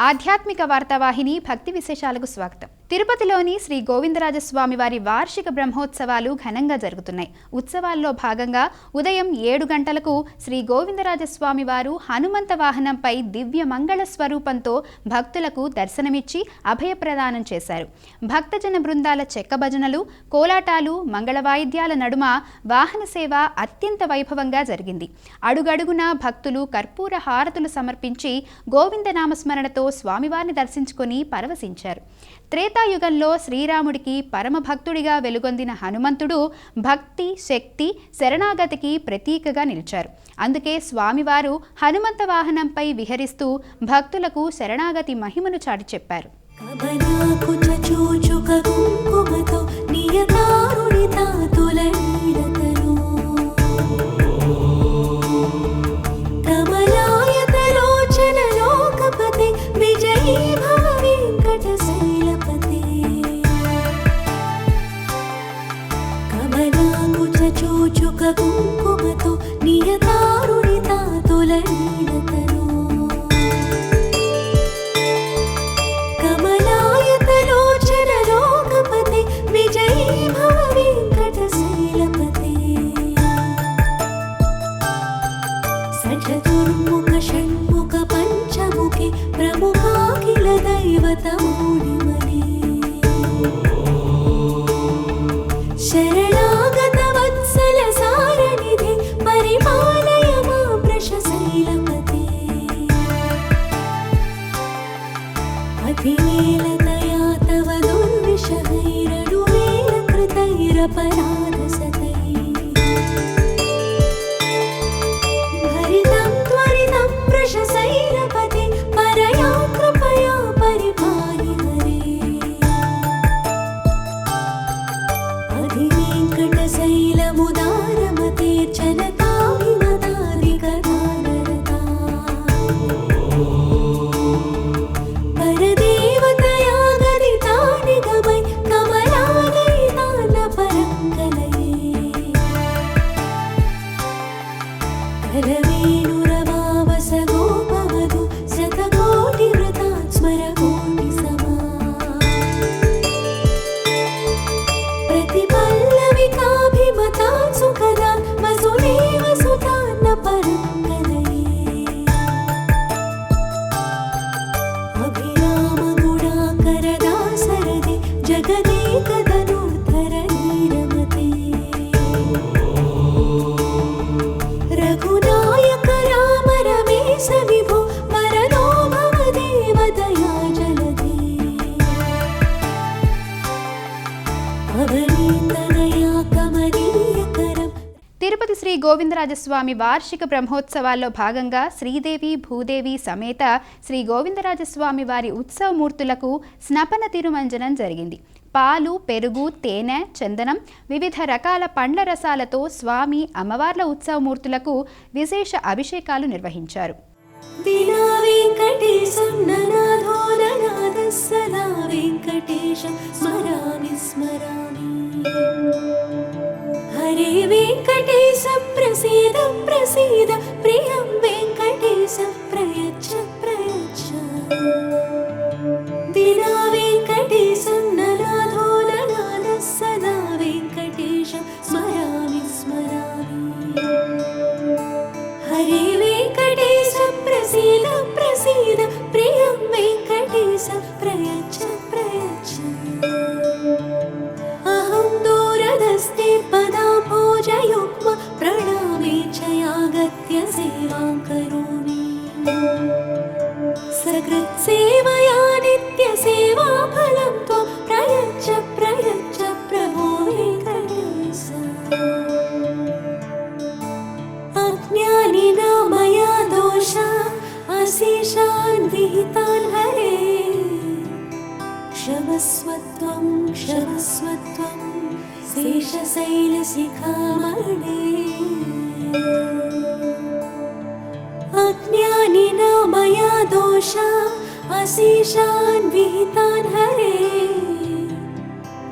ఆధ్యాత్మిక వార్తావాహిని భక్తి విశేషాలకు స్వాగతం. తిరుపతిలోని శ్రీ గోవిందరాజస్వామి వారి వార్షిక బ్రహ్మోత్సవాలు ఘనంగా జరుగుతున్నాయి. ఉత్సవాల్లో భాగంగా ఉదయం 7 గంటలకు శ్రీ గోవిందరాజస్వామి వారు హనుమంత వాహనంపై దివ్య మంగళ స్వరూపంతో భక్తులకు దర్శనమిచ్చి అభయప్రదానం చేశారు. భక్తజన బృందాల చెక్క భజనలు, కోలాటాలు, మంగళ వాయిద్యాల నడుమ వాహన సేవ అత్యంత వైభవంగా జరిగింది. అడుగడుగునా భక్తులు కర్పూర హారతులు సమర్పించి గోవిందనామస్మరణతో స్వామివారిని దర్శించుకొని పరవశించారు. త్రేతాయుగంలో శ్రీరాముడికి పరమ భక్తుడిగా వెలుగొందిన హనుమంతుడు భక్తి, శక్తి, శరణాగతికి ప్రతీకగా నిలిచారు. అందుకే స్వామివారు హనుమంత వాహనంపై విహరిస్తూ భక్తులకు శరణాగతి మహిమను చాటి చెప్పారు. కుంకుమతో నియతారుణితా తులనీలతను కమలాయతలోచన లోకపతే విజయీ భవ వెంకటశైలపతే సచతుర్ముఖ షణ్ముఖ పంచముఖే ప్రముఖాఖిల దైవతమూడిమణి శరణాగత వత్సల సారణిధే పరిపాలయ మా వృషశైలపతే అతివేలతయా తవ దుర్విషహైరనువేల కృతైరపరాధసతై భరితం త్వరితం వృషశైలపతే పరయా కృపయా పరిపాలి హరే అధివేంకటశైలముదారమతే చనతావిమతారికదానరతా పరదేవతయా గదితా నిగమై కమలాలయితాన పరంగలయే కరవేణురవావస గోపవధు శతకోటి వృతాత్ స్మర కోటి సమా ప్రతిపల్లవికాభిమతా సుఖదా వసుదేవ సుతాన్న పరంగలయే అభిరామ గుణాకరదాసరదే జగదేకధనుర్ధర నీరమతే రఘునాయక రామ రమేశ విభో వరదో భవ దేవదయా జలదే అవనీతనయా కమనీయకరం. తిరుపతి శ్రీ గోవిందరాజస్వామి వార్షిక బ్రహ్మోత్సవాల్లో భాగంగా శ్రీదేవి, భూదేవి సమేత శ్రీ గోవిందరాజస్వామి వారి ఉత్సవమూర్తులకు స్నపన తిరుమంజనం జరిగింది. పాలు, పెరుగు, తేనె, చందనం, వివిధ రకాల పండ్ల రసాలతో స్వామి, అమ్మవార్ల ఉత్సవమూర్తులకు విశేష అభిషేకాలు నిర్వహించారు. వినా వెంకటేశం ననాథో ననాథః సదా వెంకటేశం స్మరామి స్మరామి హరే వెంకటేశ ప్రసీద ప్రసీద ప్రియం వెంకటేశ ప్రయచ్చ ప్రయచ్చ వినా వెంకటేశం ననాథో ననాథః సదా వెంకటేశం స్మరామి స్మరామి హరే వెంకటేశ ప్రసీద ప్రసీద ప్రియం వెంకటేశ ప్రయచ్చ ప్రయచ్చ అహం దూరదస్తే పదాంభోజయుగ్మ ప్రణామే చయాగత్య సేవాం కరోమి సకృత్సేవయా నిత్య సేవా ఫలం త్వం ప్రయచ్చ ప్రయచ్చ ప్రభో వెంకటేశ అజ్ఞానినా మయా దోషా అశేషాన్ విహితాన్ హరే క్షమస్వత్వం క్షమస్వత్వం శేషశైలశిఖామణే అజ్ఞానినా మయా దోషా అశేషాన్ విహితాన్ హరే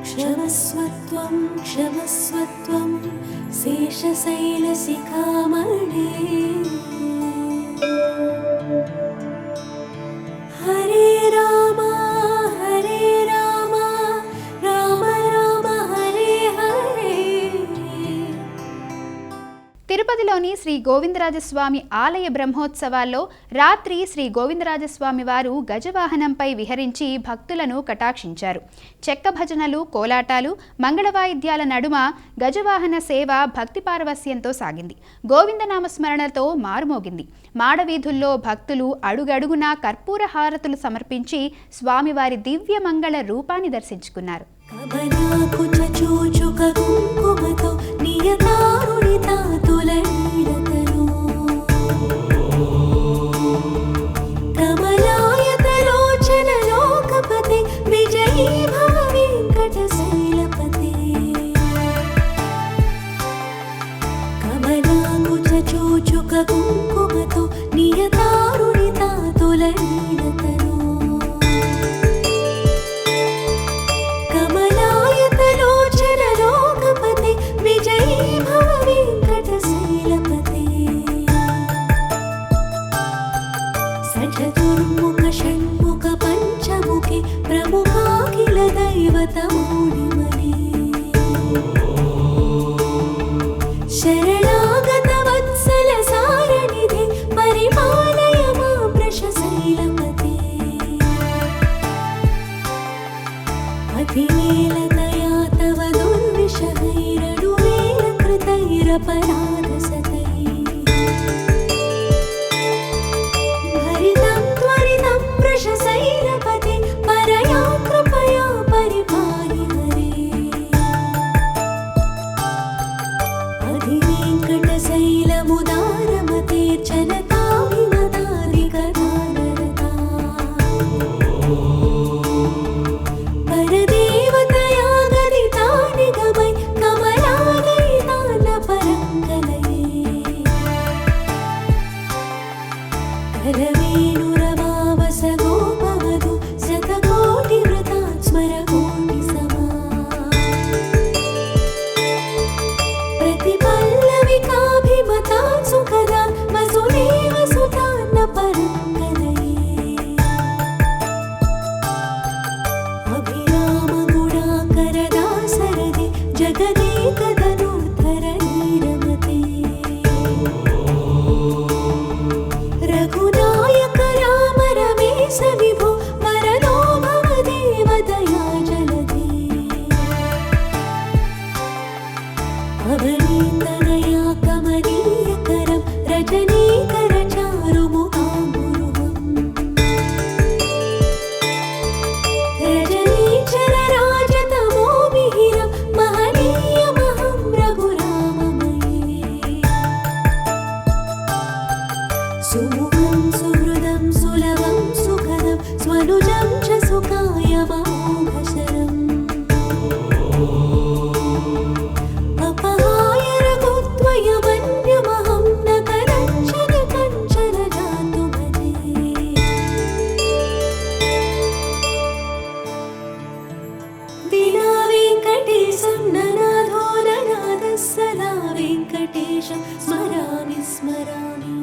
క్షమస్వత్వం క్షమస్వత్వం శేషశైలశిఖామణే హరే తిరుపతిలోని శ్రీ గోవిందరాజస్వామి ఆలయ బ్రహ్మోత్సవాల్లో రాత్రి శ్రీ గోవిందరాజస్వామి వారు గజవాహనంపై విహరించి భక్తులను కటాక్షించారు. చెక్క భజనలు, కోలాటాలు, మంగళవాయిద్యాల నడుమ గజవాహన సేవ భక్తి పారవస్యంతో సాగింది. గోవిందనామస్మరణతో మారుమోగింది. మాడవీధుల్లో భక్తులు అడుగడుగునా కర్పూర హారతులు సమర్పించి స్వామివారి దివ్య మంగళ రూపాన్ని దర్శించుకున్నారు. శరణాగత వత్సల సారణిధే పరిపాలయ మా వృషశైలపతే అధివేలతయా తవ దుర్విషహైరడువేల కృతైరపరాధసతై భరితం త్వరితం వృషశైలపతే పరయా కృపయా పరిపాలి హరే అధివేంకటశైలముదారమతే జనతాభిమతాధికదానరతా పరదేవతయా గదితా నిగమై కమలాదయితాన పరంగలయే కరవేణురవావస గోపవధు శతకోటి వృతాత్ స్మర కోటి సమా ప్రతిపల్లవికాభిమతా సుఖదా వసుదేవ సుతాన్న పరంగలయే అభిరామ గుణాకరదాసరదే జగదేకధనుర్ధర నీరమతే రఘునాయక రామ రమేశ విభో వరదో భవదేవ దయా జలదే అవనీతనయా కమనీయకరం రజనీకర చారుముఖాంబురుహం రజనీచర రాజతమో మిహిరం మహనీయమహం రఘురామమయే సుముఖం సుహృదం సులభం సుఖదం స్వనుజం చ సుఖాయమోఘశరం అపహాయ రఘుత్వయమన్యమహం న కరంచన కంచన జాతు భజే వినా వెంకటేశం ననాథో ననాథः సదా వెంకటేశం స్మరామి స్మరామి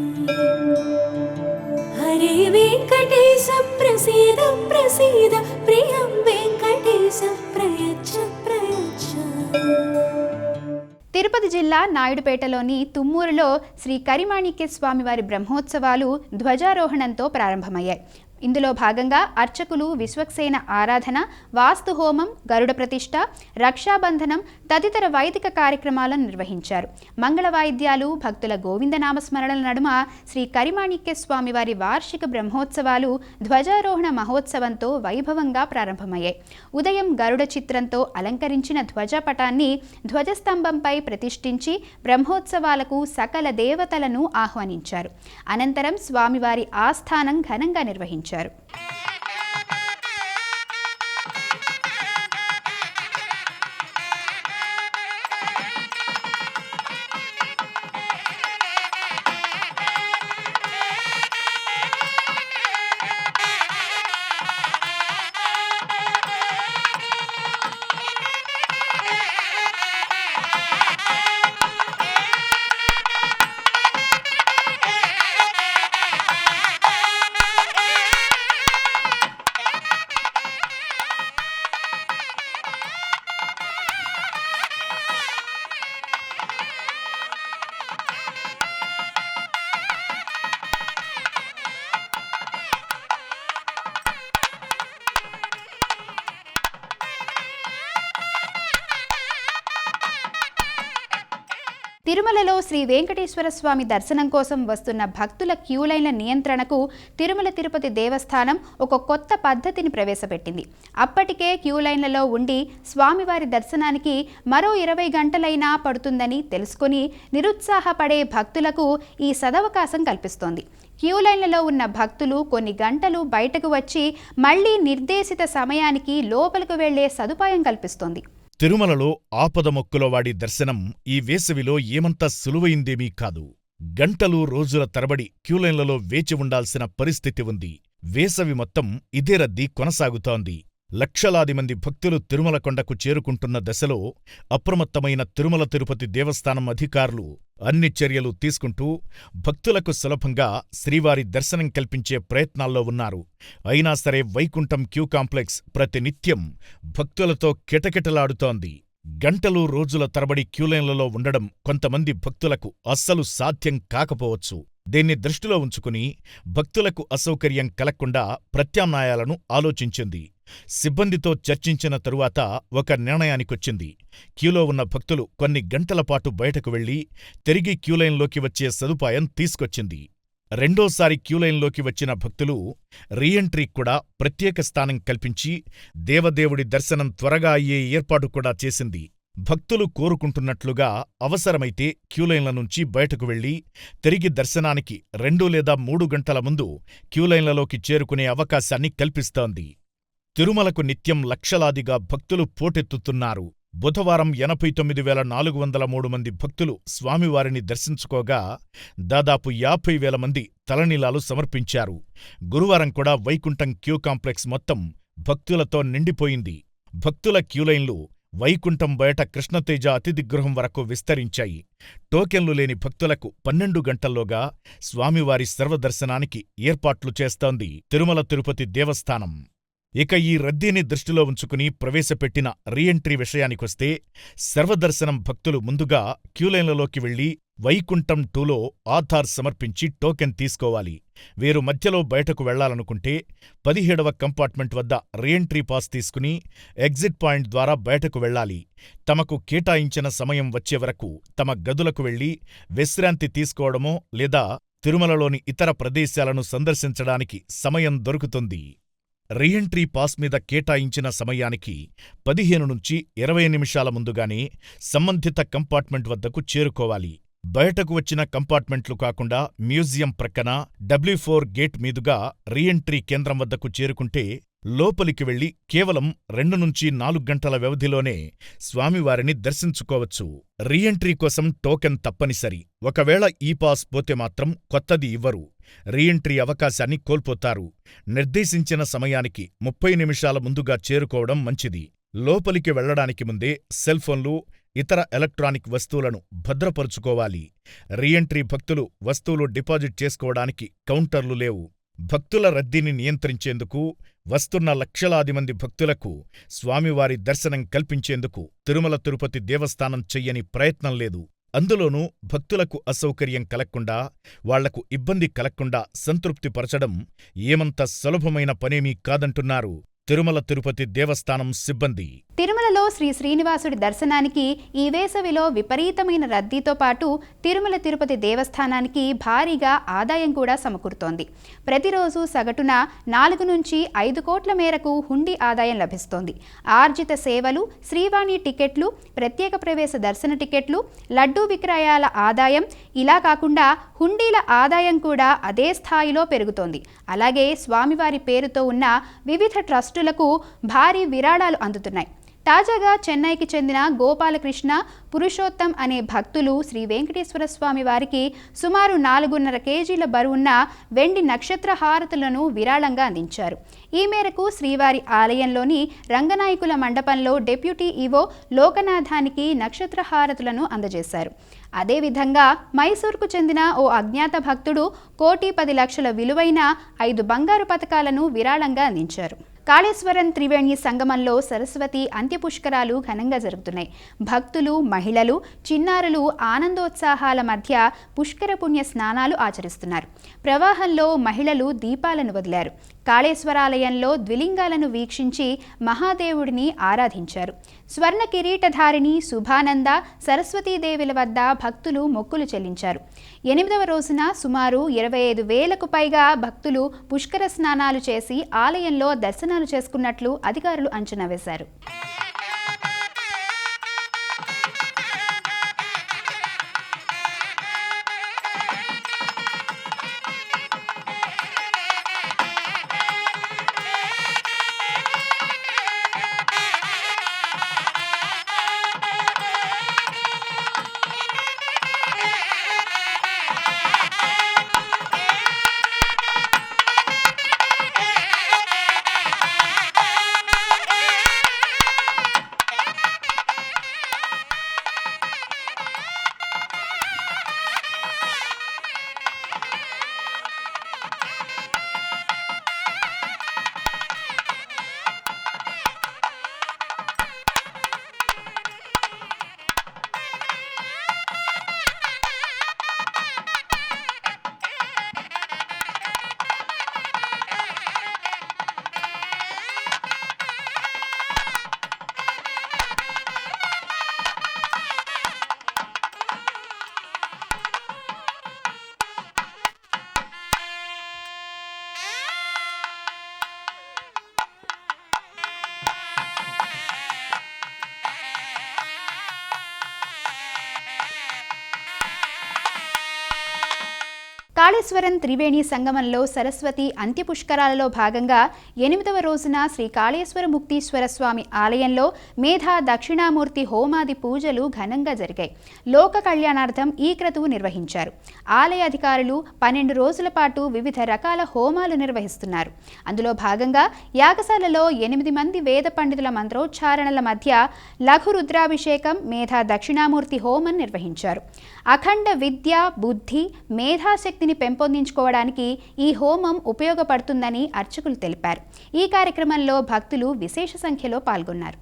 హరే వెంకటేశ ప్రసీద ప్రసీద ప్రియం వెంకటేశ ప్రయచ్చ ప్రయచ్చ. తిరుపతి జిల్లా నాయుడుపేటలోని తుమ్మూరులో శ్రీ కరిమాణిక్య స్వామివారి బ్రహ్మోత్సవాలు ధ్వజారోహణంతో ప్రారంభమయ్యాయి. ఇందులో భాగంగా అర్చకులు విశ్వక్సేన ఆరాధన, వాస్తు హోమం, గరుడ ప్రతిష్ఠ, రక్షాబంధనం తదితర వైదిక కార్యక్రమాలను నిర్వహించారు. మంగళ వాయిద్యాలు, భక్తుల గోవిందనామస్మరణల నడుమ శ్రీ కరిమాణిక్య స్వామివారి వార్షిక బ్రహ్మోత్సవాలు ధ్వజారోహణ మహోత్సవంతో వైభవంగా ప్రారంభమయ్యాయి. ఉదయం గరుడ చిత్రంతో అలంకరించిన ధ్వజపటాన్ని ధ్వజస్తంభంపై ప్రతిష్ఠించి బ్రహ్మోత్సవాలకు సకల దేవతలను ఆహ్వానించారు. అనంతరం స్వామివారి ఆస్థానం ఘనంగా నిర్వహించారు. తిరుమలలో శ్రీ వెంకటేశ్వర స్వామి దర్శనం కోసం వస్తున్న భక్తుల క్యూలైన్ల నియంత్రణకు తిరుమల తిరుపతి దేవస్థానం ఒక కొత్త పద్ధతిని ప్రవేశపెట్టింది. అప్పటికే క్యూలైన్లలో ఉండి స్వామివారి దర్శనానికి మరో 20 గంటలైనా పడుతుందని తెలుసుకుని నిరుత్సాహపడే భక్తులకు ఈ సదవకాశం కల్పిస్తోంది. క్యూలైన్లలో ఉన్న భక్తులు కొన్ని గంటలు బయటకు వచ్చి మళ్లీ నిర్దేశిత సమయానికి లోపలికి వెళ్లే సదుపాయం కల్పిస్తోంది. తిరుమలలో ఆపదమొక్కులవాడి దర్శనం ఈ వేసవిలో ఏమంత సులువైందేమీ కాదు. గంటలు రోజుల తరబడి క్యూలైన్లలో వేచి ఉండాల్సిన పరిస్థితి ఉంది. వేసవి మొత్తం ఇదే రద్దీ కొనసాగుతోంది. లక్షలాది మంది భక్తులు తిరుమల కొండకు చేరుకుంటున్న దశలో అప్రమత్తమైన తిరుమల తిరుపతి దేవస్థానం అధికారులు అన్ని చర్యలు తీసుకుంటూ భక్తులకు సులభంగా శ్రీవారి దర్శనం కల్పించే ప్రయత్నాల్లో ఉన్నారు. అయినా సరే వైకుంఠం క్యూ కాంప్లెక్స్ ప్రతినిత్యం భక్తులతో కిటకిటలాడుతోంది. గంటలు రోజుల తరబడి క్యూలైన్లలో ఉండడం కొంతమంది భక్తులకు అస్సలు సాధ్యం కాకపోవచ్చు. దీన్ని దృష్టిలో ఉంచుకుని భక్తులకు అసౌకర్యం కలగకుండా ప్రత్యామ్నాయాలను ఆలోచించింది. సిబ్బందితో చర్చించిన తరువాత ఒక నిర్ణయానికొచ్చింది. క్యూలో ఉన్న భక్తులు కొన్ని గంటల పాటు బయటకు వెళ్లి తిరిగి క్యూలైన్లోకి వచ్చే సదుపాయం తీసుకొచ్చింది. రెండోసారి క్యూలైన్లోకి వచ్చిన భక్తులు రీఎంట్రీకి కూడా ప్రత్యేక స్థానం కల్పించి దేవదేవుడి దర్శనం త్వరగా అయ్యే ఏర్పాటు కూడా చేసింది. భక్తులు కోరుకుంటున్నట్లుగా అవసరమైతే క్యూలైన్ల నుంచి బయటకు వెళ్లి తిరిగి దర్శనానికి 2 లేదా 3 గంటల ముందు క్యూలైన్లలోకి చేరుకునే అవకాశాన్ని కల్పిస్తోంది. తిరుమలకు నిత్యం లక్షలాదిగా భక్తులు పోటెత్తుతున్నారు. బుధవారం 89,403 మంది భక్తులు స్వామివారిని దర్శించుకోగా దాదాపు 50,000 మంది తలనీలాలు సమర్పించారు. గురువారం కూడా వైకుంఠం క్యూ కాంప్లెక్స్ మొత్తం భక్తులతో నిండిపోయింది. భక్తుల క్యూలైన్లు వైకుంఠం బయట కృష్ణతేజ అతిథి గృహం వరకు విస్తరించాయి. టోకెన్లు లేని భక్తులకు 12 గంటల్లోగా స్వామివారి సర్వదర్శనానికి ఏర్పాట్లు చేస్తోంది తిరుమల తిరుపతి దేవస్థానం. ఇక ఈ రద్దీని దృష్టిలో ఉంచుకుని ప్రవేశపెట్టిన రీఎంట్రీ విషయానికొస్తే సర్వదర్శనం భక్తులు ముందుగా క్యూలైన్లలోకి వెళ్లి వైకుంఠం 2లో ఆధార్ సమర్పించి టోకెన్ తీసుకోవాలి. వీరు మధ్యలో బయటకు వెళ్లాలనుకుంటే 17వ కంపార్ట్మెంట్ వద్ద రీఎంట్రీ పాస్ తీసుకుని ఎగ్జిట్ పాయింట్ ద్వారా బయటకు వెళ్లాలి. తమకు కేటాయించిన సమయం వచ్చే వరకు తమ గదులకు వెళ్లి విశ్రాంతి తీసుకోవడమో లేదా తిరుమలలోని ఇతర ప్రదేశాలను సందర్శించడానికి సమయం దొరుకుతుంది. రీఎంట్రీ పాస్ మీద కేటాయించిన సమయానికి 15 నుంచి 20 నిమిషాల ముందుగానే సంబంధిత కంపార్ట్మెంట్ వద్దకు చేరుకోవాలి. బయటకు వచ్చిన కంపార్ట్మెంట్లు కాకుండా మ్యూజియం ప్రక్కన W4 గేట్ మీదుగా రీఎంట్రీ కేంద్రం వద్దకు చేరుకుంటే లోపలికి వెళ్లి కేవలం 2 నుంచి 4 గంటల వ్యవధిలోనే స్వామివారిని దర్శించుకోవచ్చు. రీఎంట్రీ కోసం టోకెన్ తప్పనిసరి. ఒకవేళ ఈ పాస్ పోతే మాత్రం కొత్తది ఇవ్వరు. రీఎంట్రీ అవకాశాన్ని కోల్పోతారు. నిర్దేశించిన సమయానికి 30 నిమిషాల ముందుగా చేరుకోవడం మంచిది. లోపలికి వెళ్లడానికి ముందే సెల్ఫోన్లు, ఇతర ఎలక్ట్రానిక్ వస్తువులను భద్రపరుచుకోవాలి. రీఎంట్రీ భక్తులు వస్తువులు డిపాజిట్ చేసుకోవడానికి కౌంటర్లు లేవు. భక్తుల రద్దీని నియంత్రించేందుకు వస్తున్న లక్షలాది మంది భక్తులకు స్వామివారి దర్శనం కల్పించేందుకు తిరుమల తిరుపతి దేవస్థానం చెయ్యని ప్రయత్నం లేదు. అందులోనూ భక్తులకు అసౌకర్యం కలగకుండా, వాళ్లకు ఇబ్బంది కలగకుండా సంతృప్తిపరచడం ఏమంత సులభమైన పనేమీ కాదంటున్నారు తిరుమల తిరుపతి దేవస్థానం సిబ్బంది. తిరుమలలో శ్రీ శ్రీనివాసుడి దర్శనానికి ఈ వేసవిలో విపరీతమైన రద్దీతో పాటు తిరుమల తిరుపతి దేవస్థానానికి భారీగా ఆదాయం కూడా సమకూరుతోంది. ప్రతిరోజు సగటున 4 నుంచి 5 కోట్ల మేరకు హుండీ ఆదాయం లభిస్తోంది. ఆర్జిత సేవలు, శ్రీవాణి టికెట్లు, ప్రత్యేక ప్రవేశ దర్శన టికెట్లు, లడ్డూ విక్రయాల ఆదాయం, ఇలా కాకుండా హుండీల ఆదాయం కూడా అదే స్థాయిలో పెరుగుతోంది. అలాగే స్వామివారి పేరుతో ఉన్న వివిధ ట్రస్టులకు భారీ విరాళాలు అందుతున్నాయి. తాజాగా చెన్నైకి చెందిన గోపాలకృష్ణ పురుషోత్తం అనే భక్తులు శ్రీ వెంకటేశ్వర స్వామి వారికి సుమారు 4.5 కేజీల బరువున్న వెండి నక్షత్ర హారతులను విరాళంగా అందించారు. ఈ మేరకు శ్రీవారి ఆలయంలోని రంగనాయకుల మండపంలో డిప్యూటీ ఈవో లోకనాథానికి నక్షత్ర హారతులను అందజేశారు. అదేవిధంగా మైసూర్కు చెందిన ఓ అజ్ఞాత భక్తుడు 1,10,00,000 విలువైన 5 బంగారు పతకాలను విరాళంగా అందించారు. కాళేశ్వరం త్రివేణి సంగమంలో సరస్వతి అంత్యపుష్కరాలు ఘనంగా జరుగుతున్నాయి. భక్తులు, మహిళలు, చిన్నారులు ఆనందోత్సాహాల మధ్య పుష్కర పుణ్య స్నానాలు ఆచరిస్తున్నారు. ప్రవాహంలో మహిళలు దీపాలను వదిలారు. కాళేశ్వరాలయంలో ద్విలింగాలను వీక్షించి మహాదేవుడిని ఆరాధించారు. స్వర్ణ కిరీటధారిణి శుభానంద సరస్వతీదేవుల వద్ద భక్తులు మొక్కులు చెల్లించారు. 8వ రోజున సుమారు 25,000కు పైగా భక్తులు పుష్కర స్నానాలు చేసి ఆలయంలో దర్శనాలు చేసుకున్నట్లు అధికారులు అంచనా వేశారు. కాళేశ్వరం త్రివేణి సంగమంలో సరస్వతి అంత్యపుష్కరాలలో భాగంగా 8వ రోజున శ్రీ కాళేశ్వర ముక్తీశ్వర స్వామి ఆలయంలో మేధా దక్షిణామూర్తి హోమాది పూజలు ఘనంగా జరిగాయి. లోక కళ్యాణార్థం ఈ క్రతువు నిర్వహించారు. ఆలయ అధికారులు 12 రోజుల పాటు వివిధ రకాల హోమాలు నిర్వహిస్తున్నారు. అందులో భాగంగా యాగశాలలో 8 మంది వేద పండితుల మంత్రోచ్చారణల మధ్య లఘు రుద్రాభిషేకం మేధా దక్షిణామూర్తి హోమం నిర్వహించారు. అఖండ విద్య బుద్ధి మేధాశక్తిని పెంపొందించుకోవడానికి ఈ హోమం ఉపయోగపడుతుందని అర్చకులు తెలిపారు. ఈ కార్యక్రమంలో భక్తులు విశేష సంఖ్యలో పాల్గొన్నారు.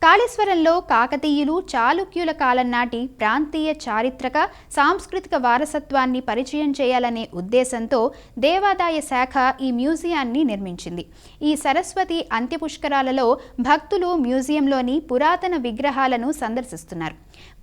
కాళేశ్వరంలో కాకతీయులు చాళుక్యుల కాలం నాటి ప్రాంతీయ చారిత్రక సాంస్కృతిక వారసత్వాన్ని పరిచయం చేయాలనే ఉద్దేశంతో దేవాదాయ శాఖ ఈ మ్యూజియాన్ని నిర్మించింది. ఈ సరస్వతి అంత్యపుష్కరాలలో భక్తులు మ్యూజియంలోని పురాతన విగ్రహాలను సందర్శిస్తున్నారు.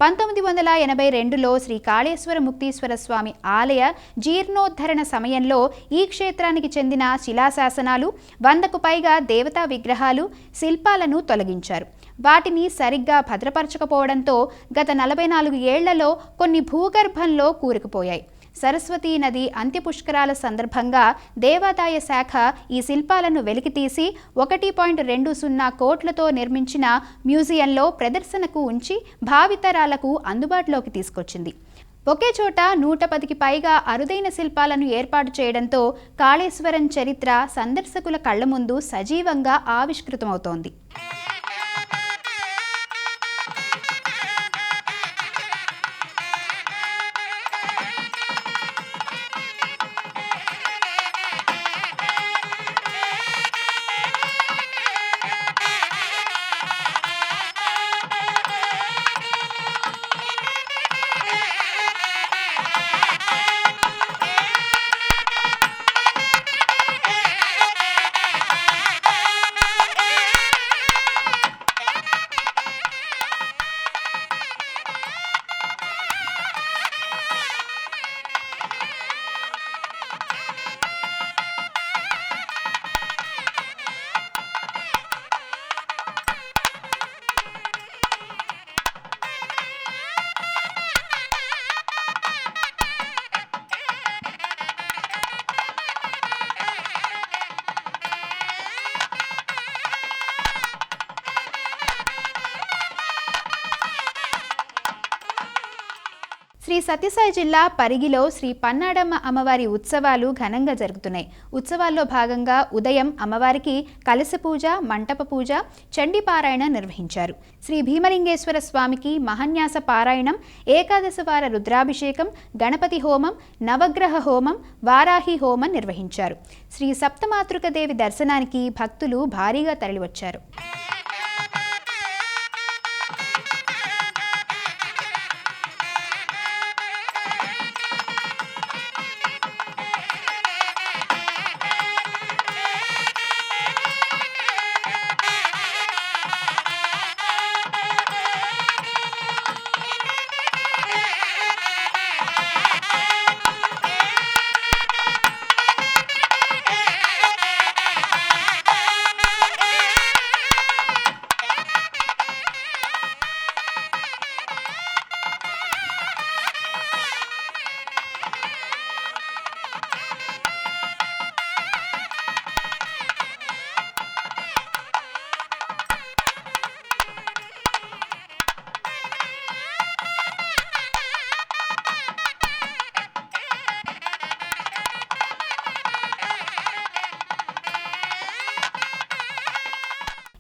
1982లో శ్రీ కాళేశ్వర ముక్తీశ్వర స్వామి ఆలయ జీర్ణోద్ధరణ సమయంలో ఈ క్షేత్రానికి చెందిన శిలాశాసనాలు 100కు పైగా దేవతా విగ్రహాలు శిల్పాలను తొలగించారు. వాటిని సరిగ్గా భద్రపరచకపోవడంతో గత 44 ఏళ్లలో కొన్ని భూగర్భంలో కూరుకుపోయాయి. సరస్వతీ నది అంత్యపుష్కరాల సందర్భంగా దేవాదాయ శాఖ ఈ శిల్పాలను వెలికితీసి 1.20 కోట్లతో నిర్మించిన మ్యూజియంలో ప్రదర్శనకు ఉంచి భావితరాలకు అందుబాటులోకి తీసుకొచ్చింది. ఒకే చోట 110కి పైగా అరుదైన శిల్పాలను ఏర్పాటు చేయడంతో కాళేశ్వరం చరిత్ర సందర్శకుల కళ్ల ముందు సజీవంగా ఆవిష్కృతమవుతోంది. సత్యసాయి జిల్లా పరిగిలో శ్రీ పన్నాడమ్మ అమ్మవారి ఉత్సవాలు ఘనంగా జరుగుతున్నాయి. ఉత్సవాల్లో భాగంగా ఉదయం అమ్మవారికి కలశ పూజ, మంటప పూజ, చండీ పారాయణ నిర్వహించారు. శ్రీ భీమలింగేశ్వర స్వామికి మహాన్యాస పారాయణం, ఏకాదశ వార రుద్రాభిషేకం, గణపతి హోమం, నవగ్రహ హోమం, వారాహి హోమం నిర్వహించారు. శ్రీ సప్తమాతృకదేవి దర్శనానికి భక్తులు భారీగా తరలివచ్చారు.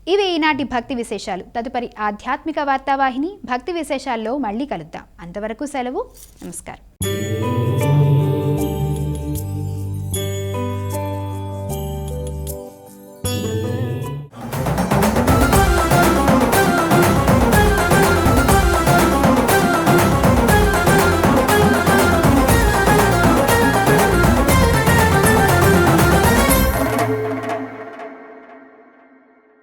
ఇవి ఈనాటి భక్తి విశేషాలు. తదుపరి ఆధ్యాత్మిక వార్తావాహిని భక్తి విశేషాల్లో మళ్ళీ కలుద్దాం. అంతవరకు సెలవు. నమస్కారం.